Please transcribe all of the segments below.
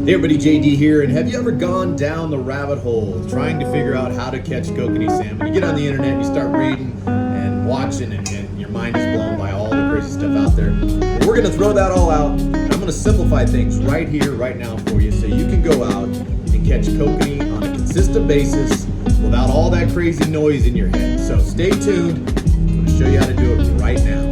Hey everybody, JD here, and have you ever gone down the rabbit hole trying to figure out how to catch kokanee salmon? You get on the internet and you start reading and watching and your mind is blown by all the crazy stuff out there. But we're gonna throw that all out, and I'm gonna simplify things right here, right now for you so you can go out and catch kokanee on a consistent basis without all that crazy noise in your head. So stay tuned, I'm gonna show you how to do it right now.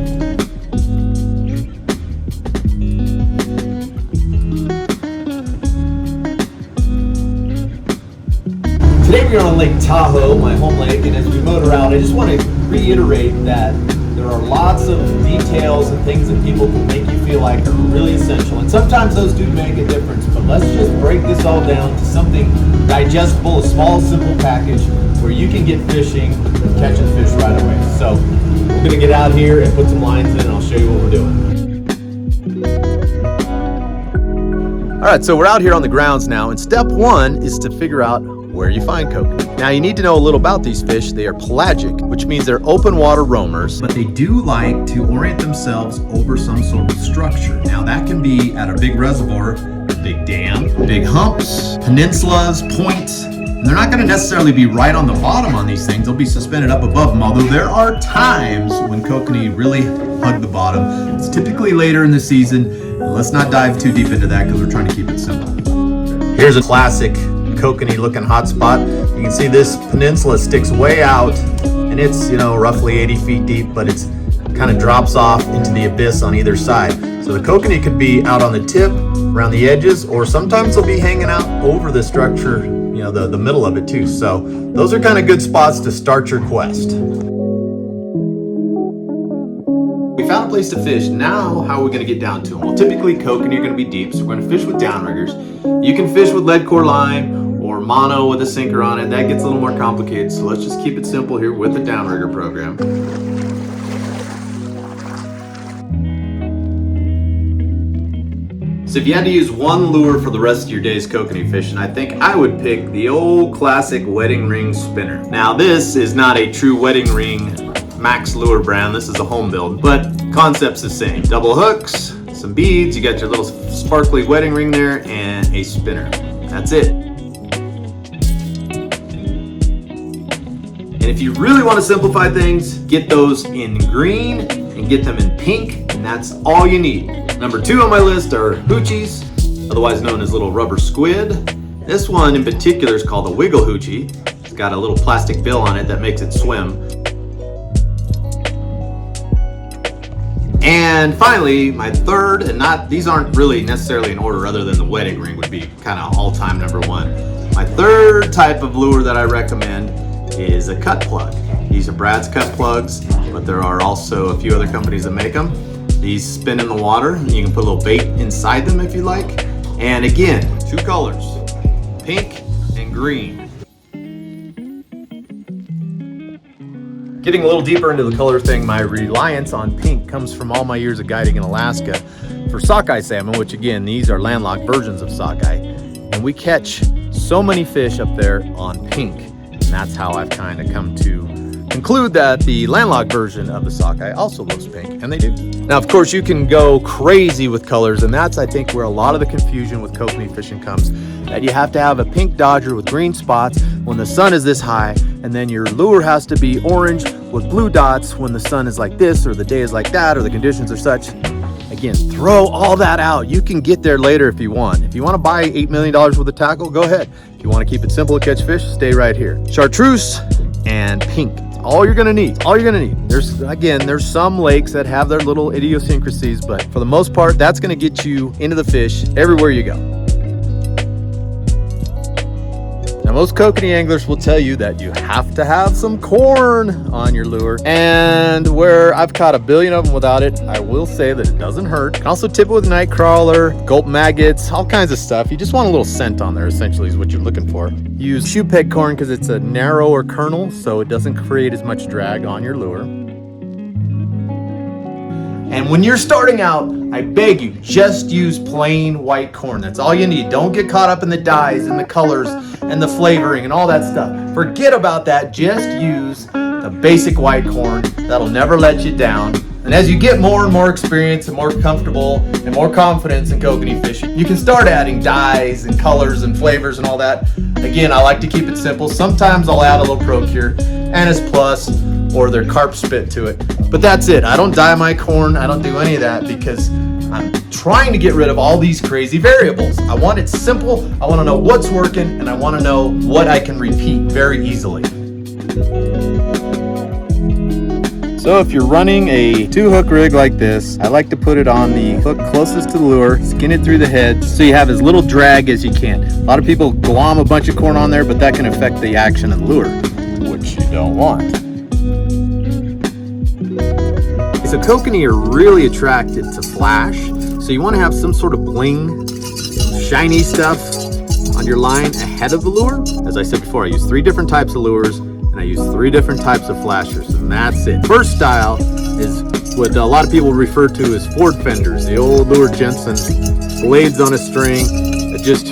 Today we're on Lake Tahoe, my home lake, and as we motor out, I just want to reiterate that there are lots of details and things that people can make you feel like are really essential, and sometimes those do make a difference, but let's just break this all down to something digestible, a small, simple package where you can get fishing, catching fish right away. So we're going to get out here and put some lines in, and I'll show you what we're doing. All right, so we're out here on the grounds now, and step one is to figure out where you find kokanee. Now you need to know a little about these fish. They are pelagic, which means they're open water roamers, but they do like to orient themselves over some sort of structure. Now that can be at a big reservoir, a big dam, big humps, peninsulas, points, and they're not going to necessarily be right on the bottom on these things. They'll be suspended up above them, although there are times when kokanee really hug the bottom. It's typically later in the season. Let's not dive too deep into that because we're trying to keep it simple. Here's a classic kokanee looking hotspot. You can see this peninsula sticks way out, and it's, you know, roughly 80 feet deep, but it's kind of drops off into the abyss on either side. So the kokanee could be out on the tip, around the edges, or sometimes they'll be hanging out over the structure, you know, the middle of it too. So those are kind of good spots to start your quest. We found a place to fish. Now, how are we going to get down to them? Well, typically kokanee are going to be deep, so we're going to fish with downriggers. You can fish with lead core line or mono with a sinker on it. That gets a little more complicated, so let's just keep it simple here with the downrigger program. So if you had to use one lure for the rest of your day's kokanee fishing, I think I would pick the old classic wedding ring spinner. Now this is not a true wedding ring Mack's lure brand, this is a home build, but concept's the same. Double hooks, some beads, you got your little sparkly wedding ring there, and a spinner. That's it. And if you really want to simplify things, get those in green and get them in pink, and that's all you need. Number 2 on my list are Hoochies, otherwise known as little rubber squid. This one in particular is called a wiggle Hoochie. It's got a little plastic bill on it that makes it swim. And finally, my third, and these aren't really necessarily in order other than the wedding ring would be kind of all-time number 1. My third type of lure that I recommend is a cut plug. These are Brad's cut plugs, but there are also a few other companies that make them. These spin in the water, and you can put a little bait inside them if you like. And again, 2 colors, pink and green. Getting a little deeper into the color thing, my reliance on pink comes from all my years of guiding in Alaska for sockeye salmon, which again, these are landlocked versions of sockeye. And we catch so many fish up there on pink. And that's how I've kind of come to conclude that the landlocked version of the sockeye also looks pink, and they do. Now, of course, you can go crazy with colors, and that's, I think, where a lot of the confusion with kokanee fishing comes, that you have to have a pink dodger with green spots when the sun is this high, and then your lure has to be orange with blue dots when the sun is like this, or the day is like that, or the conditions are such. Again, throw all that out. You can get there later if you want. If you want to buy $8 million worth of tackle, go ahead. If you want to keep it simple to catch fish, stay right here. Chartreuse and pink. All you're gonna need, all you're gonna need. There's some lakes that have their little idiosyncrasies, but for the most part, that's gonna get you into the fish everywhere you go. Now, most kokanee anglers will tell you that you have to have some corn on your lure, and where I've caught a billion of them without it, I will say that it doesn't hurt. You can also tip it with night crawler, gulp maggots, all kinds of stuff. You just want a little scent on there, essentially, is what you're looking for. Use shoe peg corn because it's a narrower kernel, so it doesn't create as much drag on your lure. And when you're starting out, I beg you, just use plain white corn. That's all you need. Don't get caught up in the dyes and the colors and the flavoring and all that stuff. Forget about that. Just use the basic white corn. That'll never let you down. And as you get more and more experience and more comfortable and more confidence in kokanee fishing, you can start adding dyes and colors and flavors and all that. Again, I like to keep it simple. Sometimes I'll add a little Procure, Anise Plus, or their carp spit to it. But that's it. I don't dye my corn. I don't do any of that because I'm trying to get rid of all these crazy variables. I want it simple. I want to know what's working, and I want to know what I can repeat very easily. So if you're running a 2-hook rig like this, I like to put it on the hook closest to the lure, skin it through the head, so you have as little drag as you can. A lot of people glom a bunch of corn on there, but that can affect the action of the lure, which you don't want. So kokanee are really attracted to flash, so you want to have some sort of bling, shiny stuff on your line ahead of the lure. As I said before, I use 3 different types of lures, and I use 3 different types of flashers, and that's it. First style is what a lot of people refer to as Ford fenders, the old lure Jensen, blades on a string that just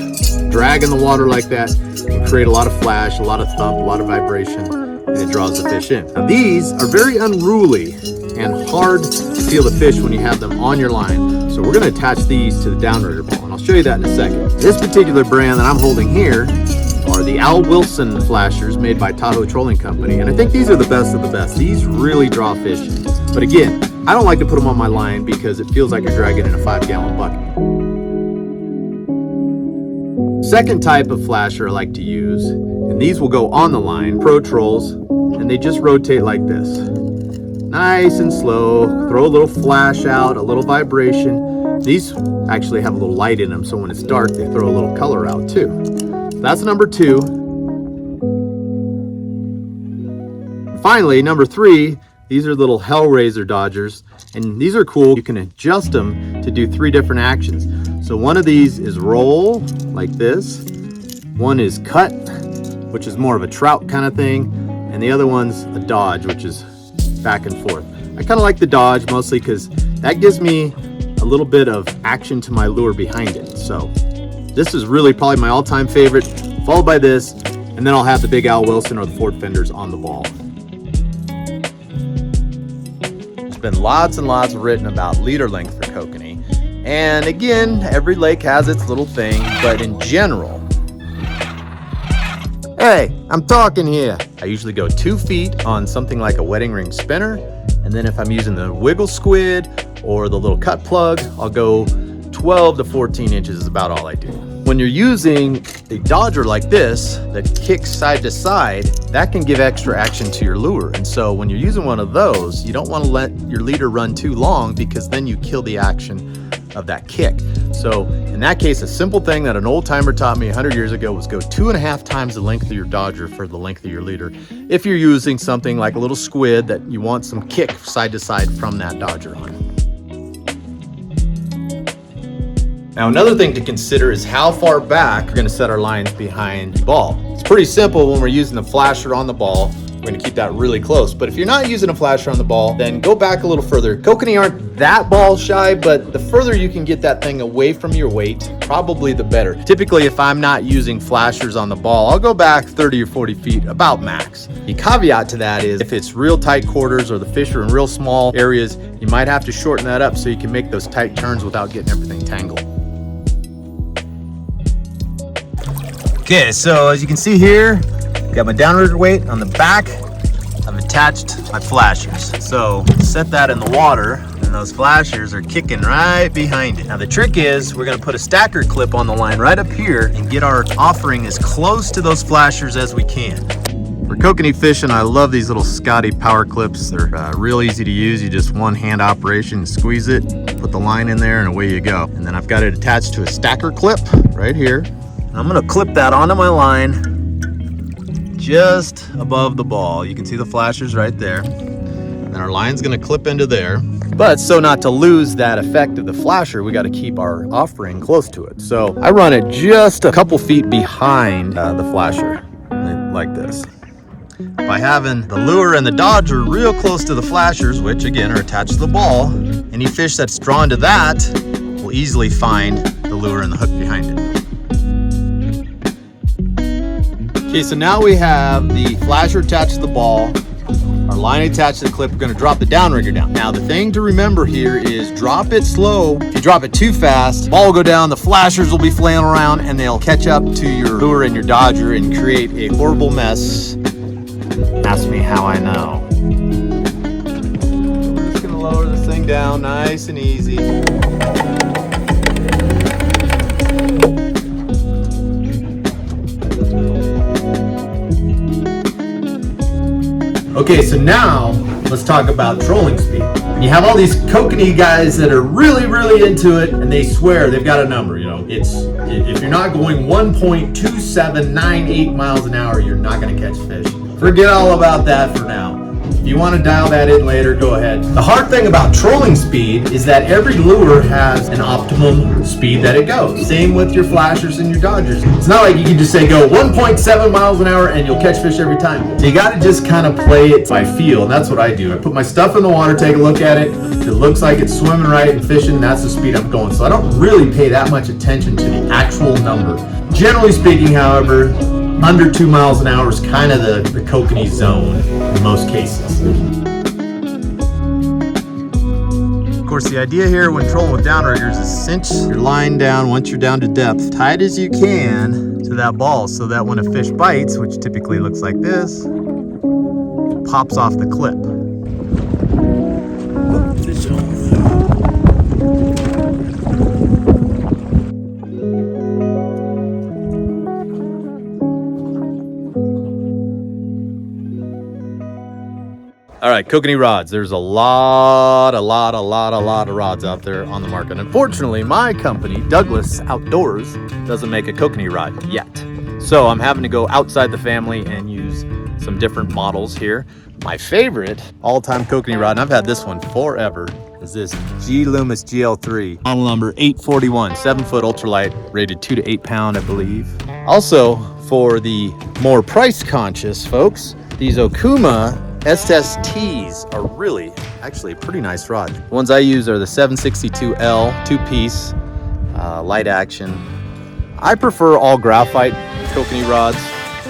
drag in the water like that and create a lot of flash, a lot of thump, a lot of vibration, and it draws the fish in. Now these are very unruly and hard to feel the fish when you have them on your line. So we're going to attach these to the Downrigger ball, and I'll show you that in a second. This particular brand that I'm holding here are the Al Wilson flashers made by Tahoe Trolling Company, and I think these are the best of the best. These really draw fish in. But again, I don't like to put them on my line because it feels like you're dragging in a 5-gallon bucket. Second type of flasher I like to use, and these will go on the line, Pro Trolls, and they just rotate like this. Nice and slow, throw a little flash out, a little vibration. These actually have a little light in them, so when it's dark, they throw a little color out too. That's number 2. Finally, number 3, these are little Hellraiser Dodgers, and these are cool. You can adjust them to do 3 different actions. So one of these is roll, like this. One is cut, which is more of a trout kind of thing, and the other one's a dodge, which is back and forth. I kind of like the dodge mostly because that gives me a little bit of action to my lure behind it. So this is really probably my all-time favorite, followed by this, and then I'll have the big Al Wilson or the Ford fenders on the ball. There's been lots and lots written about leader length for kokanee, and again, every lake has its little thing, but in general, hey, I'm talking here. I usually go 2 feet on something like a wedding ring spinner, and then if I'm using the wiggle squid or the little cut plug, I'll go 12 to 14 inches is about all I do. When you're using a dodger like this that kicks side to side, that can give extra action to your lure. And so when you're using one of those, you don't want to let your leader run too long because then you kill the action of that kick. So in that case, a simple thing that an old timer taught me 100 years ago was go 2.5 times the length of your dodger for the length of your leader. If you're using something like a little squid that you want some kick side to side from that dodger on. Now another thing to consider is how far back we're going to set our lines behind the ball. It's pretty simple when we're using the flasher on the ball. We're going to keep that really close. But if you're not using a flasher on the ball, then go back a little further. Kokanee aren't that ball shy, but the further you can get that thing away from your weight, probably the better. Typically, if I'm not using flashers on the ball, I'll go back 30 or 40 feet, about max. The caveat to that is if it's real tight quarters or the fish are in real small areas, you might have to shorten that up so you can make those tight turns without getting everything tangled. Okay, so as you can see here, got my downrigger weight on the back. I've attached my flashers. So set that in the water and those flashers are kicking right behind it. Now the trick is we're gonna put a stacker clip on the line right up here and get our offering as close to those flashers as we can. For kokanee fishing, I love these little Scotty power clips. They're real easy to use. You just one-hand operation, squeeze it, put the line in there, and away you go. And then I've got it attached to a stacker clip right here. I'm gonna clip that onto my line just above the ball. You can see the flashers right there. And our line's gonna clip into there. But so not to lose that effect of the flasher, we gotta keep our offering close to it. So I run it just a couple feet behind the flasher, like this. By having the lure and the dodger real close to the flashers, which again are attached to the ball, any fish that's drawn to that will easily find the lure and the hook behind it. Okay, so now we have the flasher attached to the ball, our line attached to the clip, we're gonna drop the downrigger down. Now the thing to remember here is drop it slow. If you drop it too fast, the ball will go down, the flashers will be flailing around, and they'll catch up to your lure and your dodger and create a horrible mess. Ask me how I know. We're just gonna lower this thing down nice and easy. Okay, so now let's talk about trolling speed. You have all these kokanee guys that are really, really into it, and they swear they've got a number. You know, it's if you're not going 1.2798 miles an hour, you're not going to catch fish. Forget all about that for now. If you want to dial that in later, go ahead. The hard thing about trolling speed is that every lure has an optimum speed that it goes. Same with your flashers and your dodgers. It's not like you can just say go 1.7 miles an hour and you'll catch fish every time. So you got to just kind of play it by feel, and that's what I do. I put my stuff in the water, take a look at it. If it looks like it's swimming right and fishing, that's the speed I'm going. So I don't really pay that much attention to the actual number. Generally speaking, however, under 2 miles an hour is kind of the kokanee zone in most cases. Of course, the idea here when trolling with downriggers is cinch your line down once you're down to depth, tight as you can to that ball, so that when a fish bites, which typically looks like this, it pops off the clip. All right, kokanee rods. There's a lot of rods out there on the market. Unfortunately, my company, Douglas Outdoors, doesn't make a kokanee rod yet. So I'm having to go outside the family and use some different models here. My favorite all-time kokanee rod, and I've had this one forever, is this G Loomis GL3. Model number 841, 7-foot ultralight, rated 2 to 8 pound, I believe. Also, for the more price-conscious folks, these Okuma SSTs are really, actually a pretty nice rod. The ones I use are the 762L, 2-piece, light action. I prefer all graphite kokanee rods,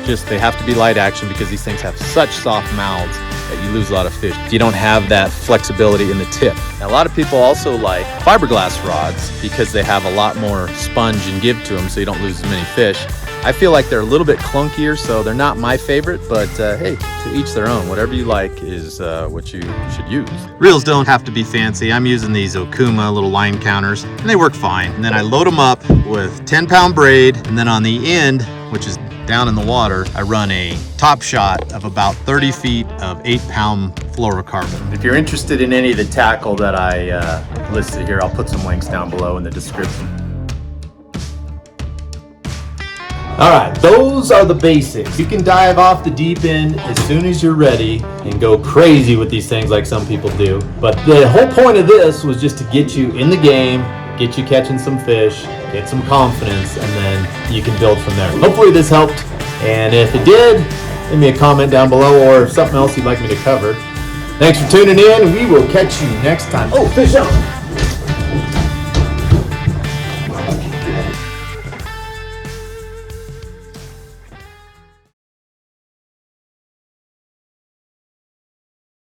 just they have to be light action because these things have such soft mouths that you lose a lot of fish if you don't have that flexibility in the tip. Now, a lot of people also like fiberglass rods because they have a lot more sponge and give to them, so you don't lose as many fish. I feel like they're a little bit clunkier, so they're not my favorite, but hey, to each their own. Whatever you like is what you should use. Reels don't have to be fancy. I'm using these Okuma little line counters, and they work fine. And then I load them up with 10-pound braid, and then on the end, which is down in the water, I run a top shot of about 30 feet of 8-pound fluorocarbon. If you're interested in any of the tackle that I listed here, I'll put some links down below in the description. All right, those are the basics. You can dive off the deep end as soon as you're ready and go crazy with these things like some people do. But the whole point of this was just to get you in the game, get you catching some fish, get some confidence, and then you can build from there. Hopefully this helped, and if it did, leave me a comment down below or something else you'd like me to cover. Thanks for tuning in, and we will catch you next time. Oh, fish on!